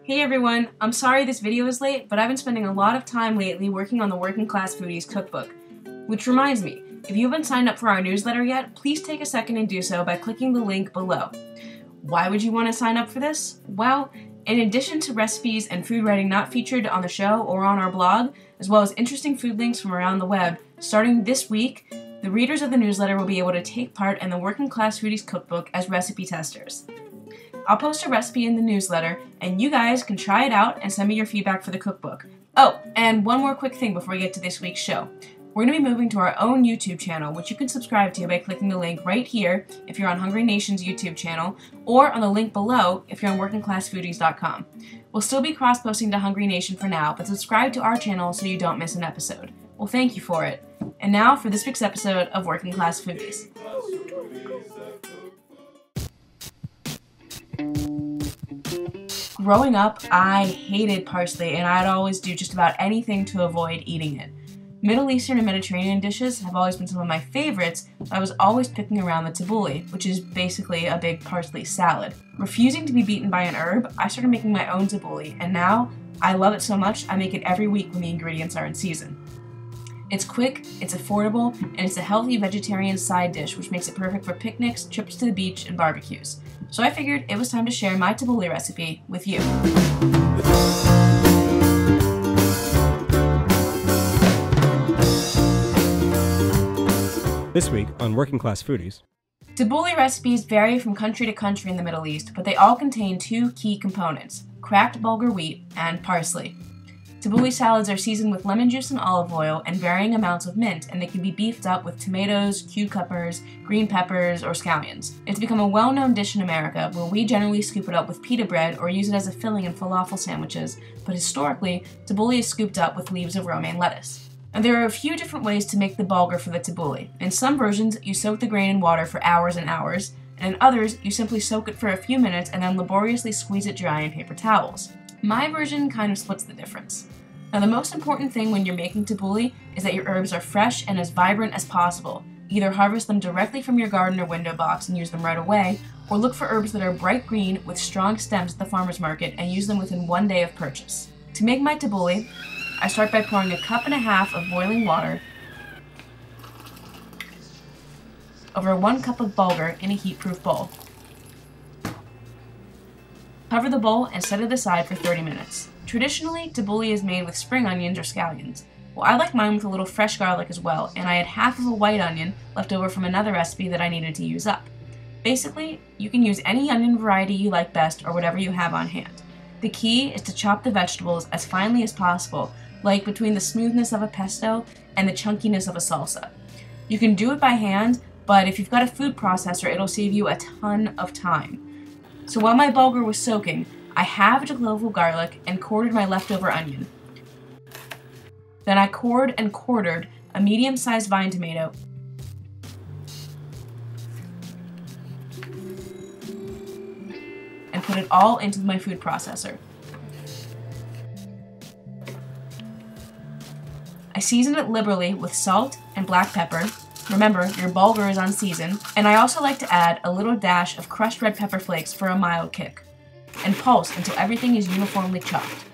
Hey everyone, I'm sorry this video is late, but I've been spending a lot of time lately working on the Working Class Foodies cookbook. Which reminds me, if you haven't signed up for our newsletter yet, please take a second and do so by clicking the link below. Why would you want to sign up for this? Well, in addition to recipes and food writing not featured on the show or on our blog, as well as interesting food links from around the web, starting this week, the readers of the newsletter will be able to take part in the Working Class Foodies cookbook as recipe testers. I'll post a recipe in the newsletter, and you guys can try it out and send me your feedback for the cookbook. Oh, and one more quick thing before we get to this week's show. We're going to be moving to our own YouTube channel, which you can subscribe to by clicking the link right here if you're on Hungry Nation's YouTube channel, or on the link below if you're on workingclassfoodies.com. We'll still be cross-posting to Hungry Nation for now, but subscribe to our channel so you don't miss an episode. Well, thank you for it. And now for this week's episode of Working Class Foodies. Growing up, I hated parsley, and I'd always do just about anything to avoid eating it. Middle Eastern and Mediterranean dishes have always been some of my favorites, but I was always picking around the tabouleh, which is basically a big parsley salad. Refusing to be beaten by an herb, I started making my own tabouleh, and now I love it so much I make it every week when the ingredients are in season. It's quick, it's affordable, and it's a healthy vegetarian side dish which makes it perfect for picnics, trips to the beach, and barbecues. So I figured it was time to share my tabouleh recipe with you. This week on Working Class Foodies. Tabouleh recipes vary from country to country in the Middle East, but they all contain two key components: cracked bulgur wheat and parsley. Tabouleh salads are seasoned with lemon juice and olive oil and varying amounts of mint, and they can be beefed up with tomatoes, cucumbers, green peppers, or scallions. It's become a well-known dish in America, where we generally scoop it up with pita bread or use it as a filling in falafel sandwiches, but historically, tabouleh is scooped up with leaves of romaine lettuce. And there are a few different ways to make the bulgur for the tabouleh. In some versions, you soak the grain in water for hours and hours, and in others, you simply soak it for a few minutes and then laboriously squeeze it dry in paper towels. My version kind of splits the difference. Now, the most important thing when you're making tabouleh is that your herbs are fresh and as vibrant as possible. Either harvest them directly from your garden or window box and use them right away, or look for herbs that are bright green with strong stems at the farmer's market and use them within 1 day of purchase. To make my tabouleh, I start by pouring 1.5 cups of boiling water over 1 cup of bulgur in a heat-proof bowl. Cover the bowl and set it aside for 30 minutes. Traditionally, tabouleh is made with spring onions or scallions. Well, I like mine with a little fresh garlic as well, and I had half of a white onion left over from another recipe that I needed to use up. Basically, you can use any onion variety you like best or whatever you have on hand. The key is to chop the vegetables as finely as possible, like between the smoothness of a pesto and the chunkiness of a salsa. You can do it by hand, but if you've got a food processor, it'll save you a ton of time. So while my bulgur was soaking, I halved a clove of garlic and quartered my leftover onion. Then I cored and quartered a medium-sized vine tomato and put it all into my food processor. I seasoned it liberally with salt and black pepper. Remember, your bulgur is on season. And I also like to add a little dash of crushed red pepper flakes for a mild kick. And pulse until everything is uniformly chopped.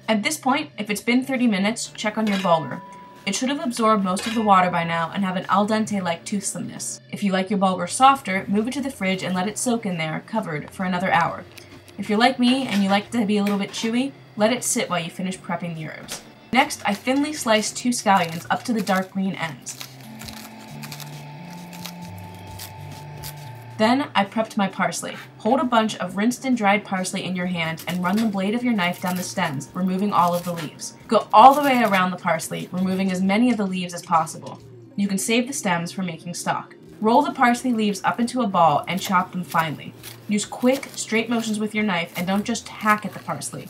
At this point, if it's been 30 minutes, check on your bulgur. It should have absorbed most of the water by now and have an al dente-like toothsomeness. If you like your bulgur softer, move it to the fridge and let it soak in there, covered, for another hour. If you're like me and you like it to be a little bit chewy, let it sit while you finish prepping the herbs. Next, I thinly sliced 2 scallions up to the dark green ends. Then I prepped my parsley. Hold a bunch of rinsed and dried parsley in your hand and run the blade of your knife down the stems, removing all of the leaves. Go all the way around the parsley, removing as many of the leaves as possible. You can save the stems for making stock. Roll the parsley leaves up into a ball and chop them finely. Use quick, straight motions with your knife and don't just hack at the parsley.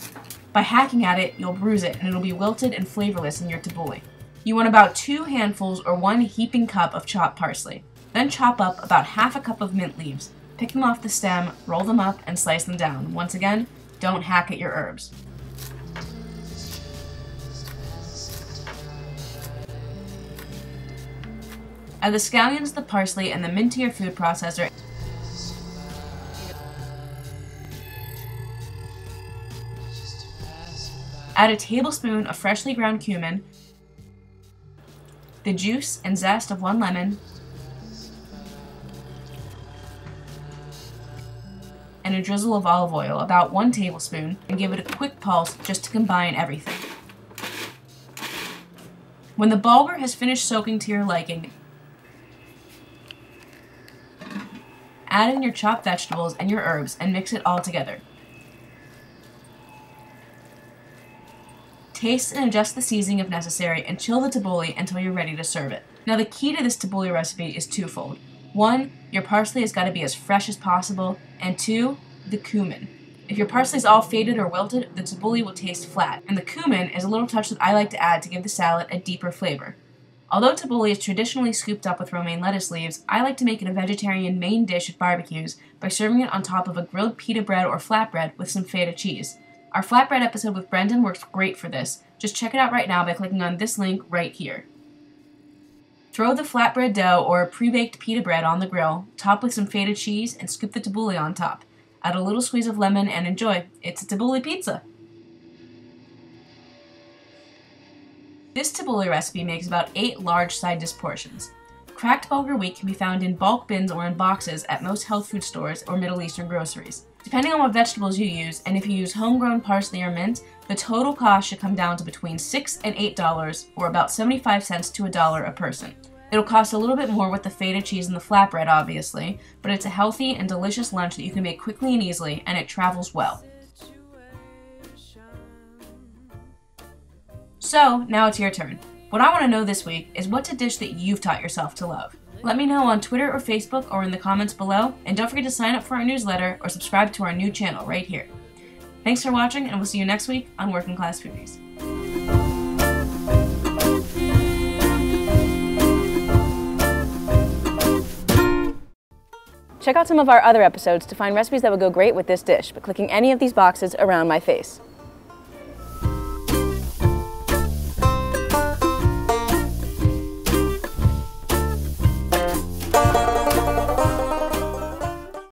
By hacking at it, you'll bruise it and it'll be wilted and flavorless in your tabouleh. You want about 2 handfuls or 1 heaping cup of chopped parsley. Then chop up about 1/2 cup of mint leaves. Pick them off the stem, roll them up, and slice them down. Once again, don't hack at your herbs. Add the scallions, the parsley, and the mint to your food processor. Add a tablespoon of freshly ground cumin, the juice and zest of 1 lemon, and a drizzle of olive oil, about 1 tablespoon, and give it a quick pulse just to combine everything. When the bulgur has finished soaking to your liking, add in your chopped vegetables and your herbs and mix it all together. Taste and adjust the seasoning if necessary, and chill the tabbouleh until you're ready to serve it. Now the key to this tabbouleh recipe is twofold. 1, your parsley has got to be as fresh as possible, and 2, the cumin. If your parsley is all faded or wilted, the tabbouleh will taste flat, and the cumin is a little touch that I like to add to give the salad a deeper flavor. Although tabbouleh is traditionally scooped up with romaine lettuce leaves, I like to make it a vegetarian main dish at barbecues by serving it on top of a grilled pita bread or flatbread with some feta cheese. Our flatbread episode with Brendan works great for this. Just check it out right now by clicking on this link right here. Throw the flatbread dough or pre-baked pita bread on the grill, top with some feta cheese, and scoop the tabbouleh on top. Add a little squeeze of lemon and enjoy. It's a tabbouleh pizza! This tabbouleh recipe makes about 8 large side dish portions. Cracked bulgur wheat can be found in bulk bins or in boxes at most health food stores or Middle Eastern groceries. Depending on what vegetables you use, and if you use homegrown parsley or mint, the total cost should come down to between $6 and $8, or about 75 cents to $1 a person. It'll cost a little bit more with the feta cheese and the flatbread, obviously, but it's a healthy and delicious lunch that you can make quickly and easily, and it travels well. So, now it's your turn. What I want to know this week is what's a dish that you've taught yourself to love? Let me know on Twitter or Facebook or in the comments below, and don't forget to sign up for our newsletter or subscribe to our new channel right here. Thanks for watching, and we'll see you next week on Working Class Foodies. Check out some of our other episodes to find recipes that would go great with this dish by clicking any of these boxes around my face.